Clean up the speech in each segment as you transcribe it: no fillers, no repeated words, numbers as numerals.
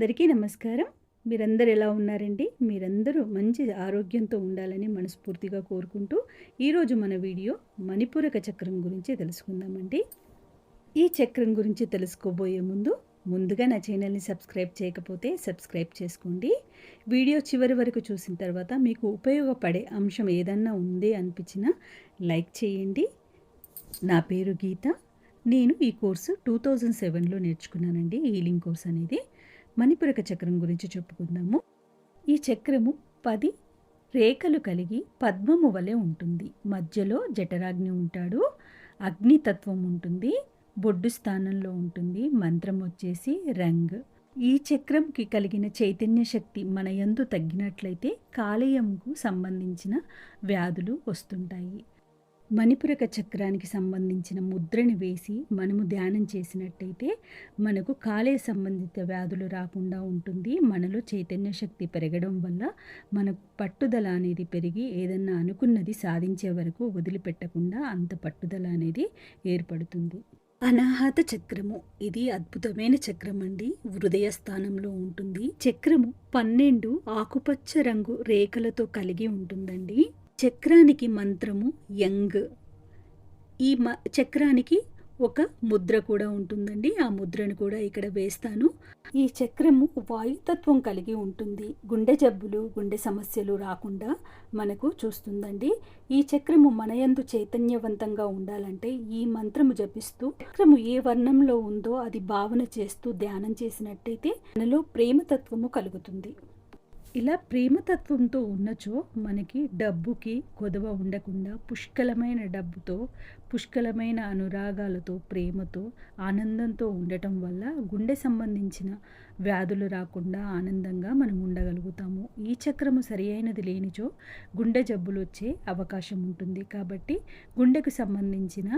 అందరికీ నమస్కారం. మీరందరూ ఎలా ఉన్నారండి? మీరందరూ మంచి ఆరోగ్యంతో ఉండాలని మనస్ఫూర్తిగా కోరుకుంటూ, ఈరోజు మన వీడియో మణిపూరక చక్రం గురించి తెలుసుకుందామండి. ఈ చక్రం గురించి తెలుసుకోబోయే ముందుగా నా ఛానల్ని సబ్స్క్రైబ్ చేయకపోతే సబ్స్క్రైబ్ చేసుకోండి. వీడియో చివరి వరకు చూసిన తర్వాత మీకు ఉపయోగపడే అంశం ఏదన్నా ఉంది అనిపించినా లైక్ చేయండి. నా పేరు గీత. నేను ఈ కోర్సు 2007లో నేర్చుకున్నానండి. హీలింగ్ కోర్స్ అనేది. మణిపూరక చక్రం గురించి చెప్పుకుందాము. ఈ చక్రము 10 రేఖలు కలిగి పద్మము వలె ఉంటుంది. మధ్యలో జఠరాగ్ని ఉంటాడు. అగ్నితత్వం ఉంటుంది. బొడ్డు స్థానంలో ఉంటుంది. మంత్రం వచ్చేసి రంగ్. ఈ చక్రంకి కలిగిన చైతన్య శక్తి మన యందు తగ్గినట్లయితే కాలేయంకు సంబంధించిన వ్యాధులు వస్తుంటాయి. మణిపూరక చక్రానికి సంబంధించిన ముద్రని వేసి మనము ధ్యానం చేసినట్టయితే మనకు కాలేయ సంబంధిత వ్యాధులు రాకుండా ఉంటుంది. మనలో చైతన్య శక్తి పెరగడం వల్ల మనకు పట్టుదల అనేది పెరిగి ఏదన్నా అనుకున్నది సాధించే వరకు వదిలిపెట్టకుండా అంత పట్టుదల అనేది ఏర్పడుతుంది. అనాహత చక్రము ఇది అద్భుతమైన చక్రం అండి. హృదయ స్థానంలో ఉంటుంది. చక్రము 12 ఆకుపచ్చ రంగు రేఖలతో కలిగి ఉంటుందండి. చక్రానికి మంత్రము యంగ్. ఈ చక్రానికి ఒక ముద్ర కూడా ఉంటుందండి. ఆ ముద్రను కూడా ఇక్కడ వేస్తాను. ఈ చక్రము వాయుతత్వం కలిగి ఉంటుంది. గుండె జబ్బులు, గుండె సమస్యలు రాకుండా మనకు చూస్తుందండి. ఈ చక్రము మనయందు చైతన్యవంతంగా ఉండాలంటే ఈ మంత్రము జపిస్తూ చక్రము ఏ వర్ణంలో ఉందో అది భావన చేస్తూ ధ్యానం చేసినట్టయితే మనలో ప్రేమతత్వము కలుగుతుంది. ఇలా ప్రేమతత్వంతో ఉన్నచో మనకి డబ్బుకి కొదవ ఉండకుండా పుష్కలమైన డబ్బుతో, పుష్కలమైన అనురాగాలతో, ప్రేమతో, ఆనందంతో ఉండటం వల్ల గుండె సంబంధించిన వ్యాధులు రాకుండా ఆనందంగా మనం ఉండగలుగుతాము. ఈ చక్రము సరి అయినది లేనిచో గుండె జబ్బులు వచ్చే అవకాశం ఉంటుంది. కాబట్టి గుండెకు సంబంధించిన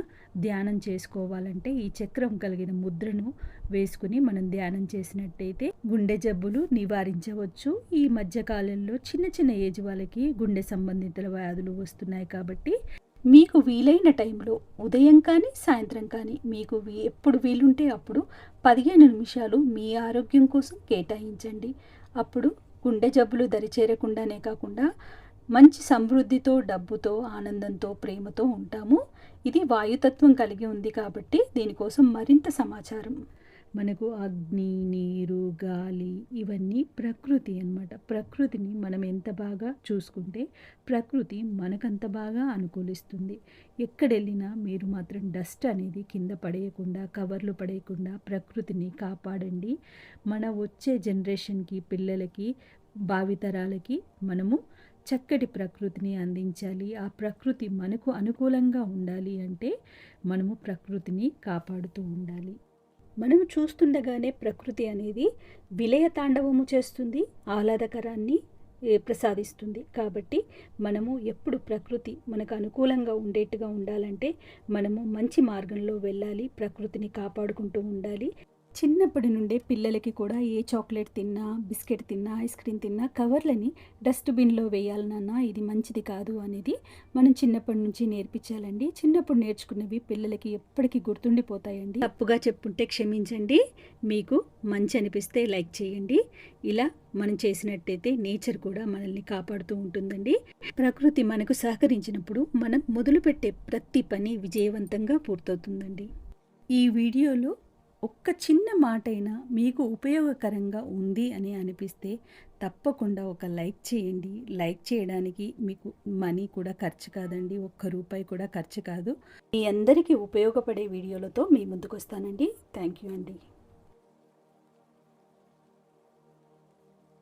ధ్యానం చేసుకోవాలంటే ఈ చక్రం కలిగిన ముద్రను వేసుకుని మనం ధ్యానం చేసినట్టయితే గుండె జబ్బులు నివారించవచ్చు. ఈ మధ్యకాలంలో చిన్న ఏజ్ వాళ్ళకి గుండె సంబంధిత వ్యాధులు వస్తున్నాయి. కాబట్టి మీకు వీలైన టైంలో ఉదయం కానీ సాయంత్రం కానీ మీకు ఎప్పుడు వీలుంటే అప్పుడు 15 నిమిషాలు మీ ఆరోగ్యం కోసం కేటాయించండి. అప్పుడు గుండె జబ్బులు దరిచేరకుండానే కాకుండా మంచి సమృద్ధితో, డబ్బుతో, ఆనందంతో, ప్రేమతో ఉంటాము. ఇది వాయుతత్వం కలిగి ఉంది కాబట్టి దీనికోసం మరింత సమాచారం మనకు అగ్ని, నీరు, గాలి ఇవన్నీ ప్రకృతి అన్నమాట. ప్రకృతిని మనం ఎంత బాగా చూసుకుంటే ప్రకృతి మనకంత బాగా అనుకూలిస్తుంది. ఎక్కడెళ్ళినా మీరు మాత్రం డస్ట్ అనేది కింద పడేయకుండా, కవర్లు పడేయకుండా ప్రకృతిని కాపాడండి. మన వచ్చే జనరేషన్కి, పిల్లలకి, భావితరాలకి మనము చక్కటి ప్రకృతిని అందించాలి. ఆ ప్రకృతి మనకు అనుకూలంగా ఉండాలి అంటే మనము ప్రకృతిని కాపాడుతూ ఉండాలి. మనము చూస్తుండగానే ప్రకృతి అనేది విలయ తాండవము చేస్తుంది, ఆహ్లాదకరాన్ని ప్రసాదిస్తుంది. కాబట్టి మనము ఎప్పుడు ప్రకృతి మనకు అనుకూలంగా ఉండేట్టుగా ఉండాలంటే మనము మంచి మార్గంలో వెళ్ళాలి, ప్రకృతిని కాపాడుకుంటూ ఉండాలి. చిన్నప్పటి నుండే పిల్లలకి కూడా ఏ చాక్లెట్ తిన్నా, బిస్కెట్ తిన్నా, ఐస్ క్రీమ్ తిన్నా కవర్లని డస్ట్బిన్లో వేయాలి నాన్న, ఇది మంచిది కాదు అనేది మనం చిన్నప్పటి నుంచి నేర్పించాలండి. చిన్నప్పుడు నేర్చుకున్నవి పిల్లలకి ఎప్పటికీ గుర్తుండిపోతాయండి. తప్పుగా చెప్పుంటే క్షమించండి. మీకు మంచి అనిపిస్తే లైక్ చేయండి. ఇలా మనం చేసినట్టయితే నేచర్ కూడా మనల్ని కాపాడుతూ ఉంటుందండి. ప్రకృతి మనకు సహకరించినప్పుడు మనం మొదలుపెట్టే ప్రతి పని విజయవంతంగా పూర్తవుతుందండి. ఈ వీడియోలో ఒక్క చిన్న మాటైనా మీకు ఉపయోగకరంగా ఉంది అని అనిపిస్తే తప్పకుండా ఒక లైక్ చేయండి. లైక్ చేయడానికి మీకు మనీ కూడా ఖర్చు కాదండి. ఒక్క రూపాయి కూడా ఖర్చు కాదు. మీ అందరికీ ఉపయోగపడే వీడియోలతో మీ ముందుకు వస్తానండి. థ్యాంక్ యూ అండి.